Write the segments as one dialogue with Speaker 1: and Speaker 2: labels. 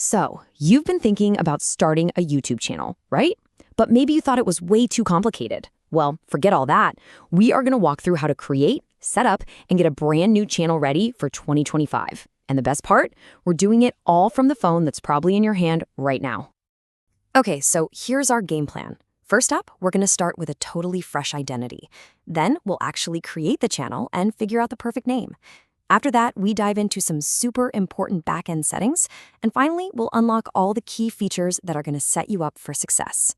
Speaker 1: So, you've been thinking about starting a YouTube channel, right? But maybe you thought it was way too complicated. Well, forget all that. We are going to walk through how to create, set up, and get a brand new channel ready for 2025. And the best part? We're doing it all from the phone that's probably in your hand right now. Okay, so here's our game plan. First up, we're going to start with a totally fresh identity. Then we'll actually create the channel and figure out the perfect name. After that, we dive into some super important back-end settings, and finally, we'll unlock all the key features that are going to set you up for success.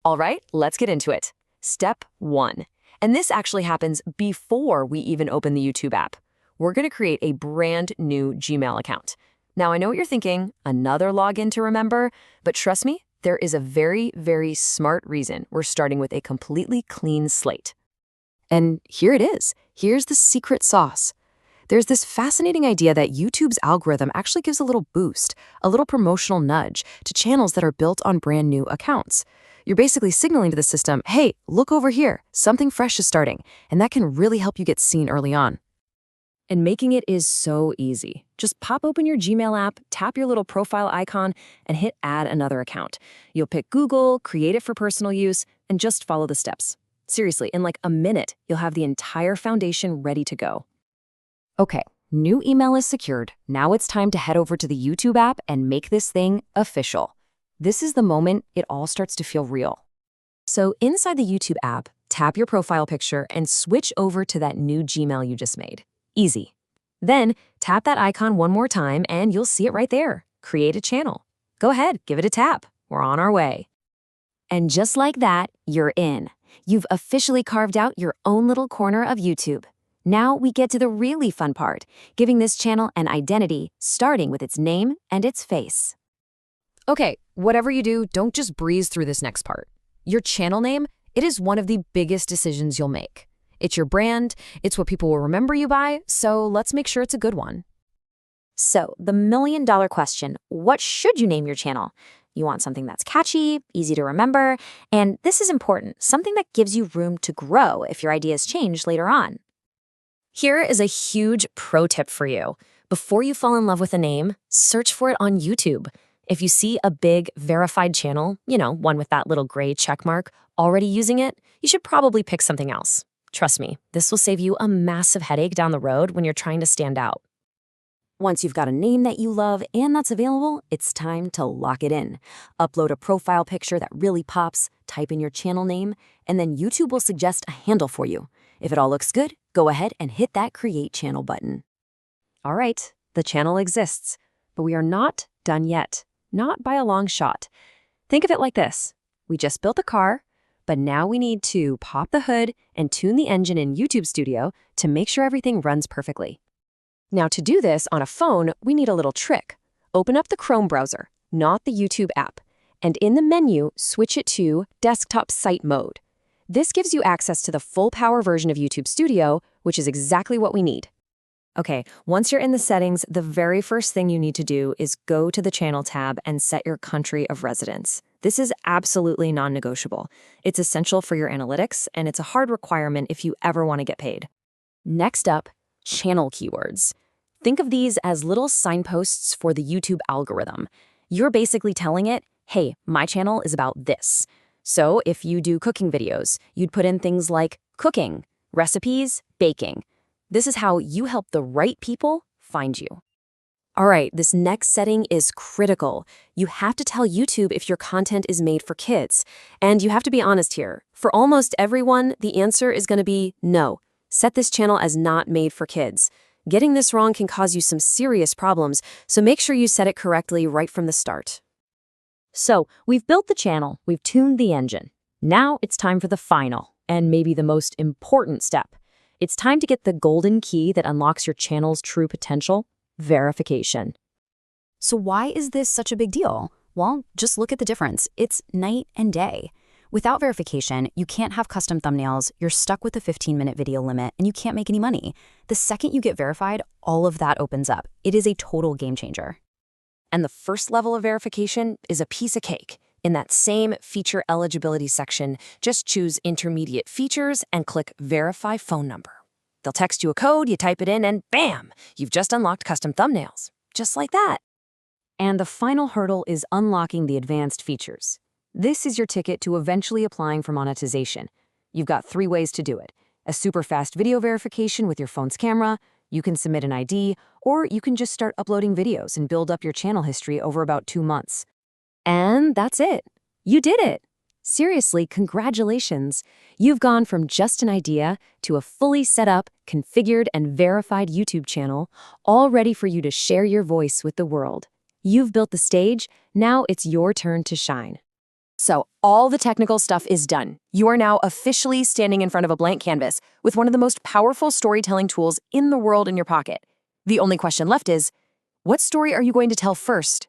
Speaker 1: All right, let's get into it. Step 1. And this actually happens before we even open the YouTube app. We're going to create a brand new Gmail account. Now, I know what you're thinking, another login to remember, but trust me, there is a very, very smart reason we're starting with a completely clean slate. And here it is. Here's the secret sauce. There's this fascinating idea that YouTube's algorithm actually gives a little boost, a little promotional nudge to channels that are built on brand new accounts. You're basically signaling to the system, hey, look over here, something fresh is starting, and that can really help you get seen early on. And making it is so easy. Just pop open your Gmail app, tap your little profile icon, and hit add another account. You'll pick Google, create it for personal use, and just follow the steps. Seriously, in like a minute, you'll have the entire foundation ready to go. Okay, new email is secured. Now it's time to head over to the YouTube app and make this thing official. This is the moment it all starts to feel real. So inside the YouTube app, tap your profile picture and switch over to that new Gmail you just made. Easy. Then tap that icon one more time and you'll see it right there. Create a channel. Go ahead, give it a tap. We're on our way. And just like that, you're in. You've officially carved out your own little corner of YouTube. Now we get to the really fun part, giving this channel an identity, starting with its name and its face. Okay, whatever you do, don't just breeze through this next part. Your channel name, it is one of the biggest decisions you'll make. It's your brand, it's what people will remember you by, so let's make sure it's a good one. So, the million-dollar question, what should you name your channel? You want something that's catchy, easy to remember, and this is important, something that gives you room to grow if your ideas change later on. Here is a huge pro tip for you. Before you fall in love with a name, search for it on YouTube. If you see a big, verified channel, one with that little gray check mark, already using it, you should probably pick something else. Trust me, this will save you a massive headache down the road when you're trying to stand out. Once you've got a name that you love and that's available, it's time to lock it in. Upload a profile picture that really pops, type in your channel name, and then YouTube will suggest a handle for you. If it all looks good, go ahead and hit that Create Channel button. All right, the channel exists, but we are not done yet. Not by a long shot. Think of it like this. We just built a car, but now we need to pop the hood and tune the engine in YouTube Studio to make sure everything runs perfectly. Now to do this on a phone, we need a little trick. Open up the Chrome browser, not the YouTube app, and in the menu, switch it to Desktop Site Mode. This gives you access to the full power version of YouTube Studio, which is exactly what we need. Okay, once you're in the settings, the very first thing you need to do is go to the channel tab and set your country of residence. This is absolutely non-negotiable. It's essential for your analytics, and it's a hard requirement if you ever want to get paid. Next up, channel keywords. Think of these as little signposts for the YouTube algorithm. You're basically telling it, hey, my channel is about this. So if you do cooking videos, you'd put in things like cooking, recipes, baking. This is how you help the right people find you. All right, this next setting is critical. You have to tell YouTube if your content is made for kids. And you have to be honest here. For almost everyone, the answer is going to be no. Set this channel as not made for kids. Getting this wrong can cause you some serious problems, so make sure you set it correctly right from the start. So, we've built the channel, we've tuned the engine. Now it's time for the final, and maybe the most important step. It's time to get the golden key that unlocks your channel's true potential, verification. So why is this such a big deal? Well, just look at the difference. It's night and day. Without verification, you can't have custom thumbnails, you're stuck with the 15-minute video limit, and you can't make any money. The second you get verified, all of that opens up. It is a total game changer. And the first level of verification is a piece of cake. In that same feature eligibility section, just choose intermediate features and click Verify Phone Number. They'll text you a code, you type it in, and bam! You've just unlocked custom thumbnails. Just like that. And the final hurdle is unlocking the advanced features. This is your ticket to eventually applying for monetization. You've got 3 ways to do it: a super fast video verification with your phone's camera, you can submit an ID, or you can just start uploading videos and build up your channel history over about 2 months. And that's it. You did it. Seriously, congratulations. You've gone from just an idea to a fully set up, configured, and verified YouTube channel, all ready for you to share your voice with the world. You've built the stage, now it's your turn to shine. So, all the technical stuff is done. You are now officially standing in front of a blank canvas with one of the most powerful storytelling tools in the world in your pocket. The only question left is, what story are you going to tell first?